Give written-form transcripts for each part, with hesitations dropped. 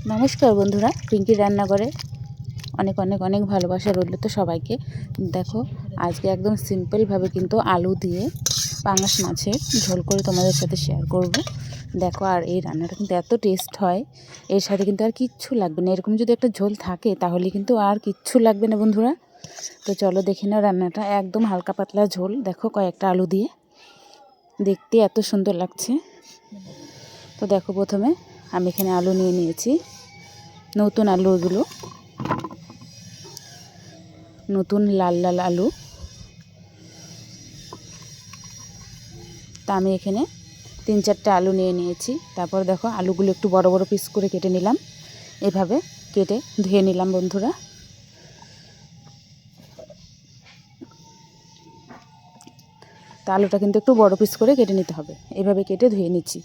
নমস্কার বন্ধুরা, পিঙ্কি রান্নাঘরে অনেক অনেক অনেক ভালোবাসা রইল তো সবাইকে। দেখো আজকে একদম সিম্পলভাবে কিন্তু আলু দিয়ে পাঙাশ মাছের ঝোল করে তোমাদের সাথে শেয়ার করব। দেখো, আর এই রান্নাটা কিন্তু এত টেস্ট হয়, এর সাথে কিন্তু আর কিচ্ছু লাগবে না। এরকম যদি একটা ঝোল থাকে তাহলে কিন্তু আর কিচ্ছু লাগবে না বন্ধুরা। তো চলো দেখে নাও রান্নাটা। একদম হালকা পাতলা ঝোল, দেখো কয়েকটা আলু দিয়ে, দেখতে এত সুন্দর লাগছে। তো দেখো প্রথমে আমি এখানে আলু নিয়ে নিয়েছি, নতুন আলু, এগুলো নতুন লাল লাল আলু। তা আমি এখানে 3-4টা আলু নিয়ে নিয়েছি। তারপর দেখো আলুগুলো একটু বড় বড় পিস করে কেটে নিলাম, এভাবে কেটে ধুয়ে নিলাম বন্ধুরা। তা আলুটা কিন্তু একটু বড় পিস করে কেটে নিতে হবে, এভাবে কেটে ধুয়ে নিচ্ছি।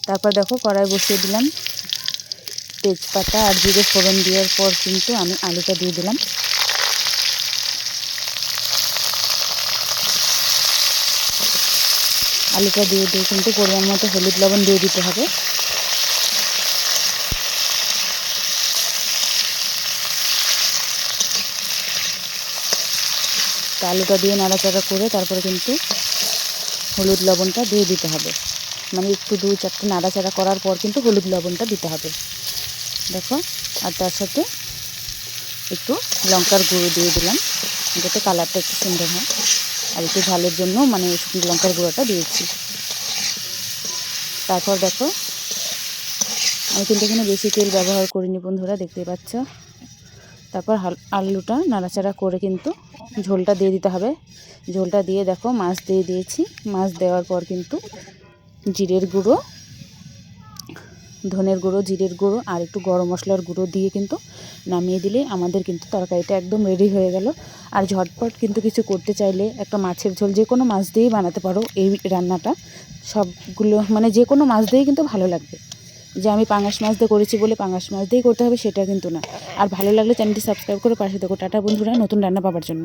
তারপর দেখো কড়াই বসিয়ে দিলাম, তেজপাতা আর জিরে ফোড়ন দেওয়ার পর কিন্তু আমি আলুটা দিয়ে দিলাম। আলুটা দিয়ে কিন্তু পরিমাণ মতো হলুদ লবণ দিয়ে দিতে হবে। তা আলুটা দিয়ে নাড়াচাড়া করে তারপরে কিন্তু হলুদ লবণটা দিয়ে দিতে হবে, মানে একটু 2-4টা নাড়াচাড়া করার পর কিন্তু হলুদ লবণটা দিতে হবে। দেখো, আর তার সাথে একটু লঙ্কার গুঁড়ো দিয়ে দিলাম, যাতে কালারটা একটু সুন্দর হয়। আর একটু ঝালের জন্য মানে শুকনো লঙ্কার গুঁড়োটা দিয়েছি। তারপর দেখো আমি কিন্তু এখানে বেশি তেল ব্যবহার করিনি বন্ধুরা, দেখতেই পাচ্ছ। তারপর আলুটা নাড়াচাড়া করে কিন্তু ঝোলটা দিয়ে দিতে হবে। ঝোলটা দিয়ে দেখো মাছ দিয়ে দিয়েছি। মাছ দেওয়ার পর কিন্তু জিরের গুঁড়ো, ধনের গুঁড়ো, জিরের গুঁড়ো আর একটু গরম মশলার গুঁড়ো দিয়ে কিন্তু নামিয়ে দিলে আমাদের কিন্তু তরকারিটা একদম রেডি হয়ে গেল। আর ঝটপট কিন্তু কিছু করতে চাইলে একটা মাছের ঝোল যে কোনো মাছ দিয়েই বানাতে পারো এই রান্নাটা। সবগুলো মানে যে কোনো মাছ দিয়েই কিন্তু ভালো লাগবে। যে আমি পাঙাশ মাছ দিয়ে করেছি বলে পাঙাশ মাছ দিয়েই করতে হবে সেটা কিন্তু না। আর ভালো লাগলে চ্যানেলটি সাবস্ক্রাইব করে পাশে থেকো। টাটা বন্ধুরা, নতুন রান্না পাবার জন্য।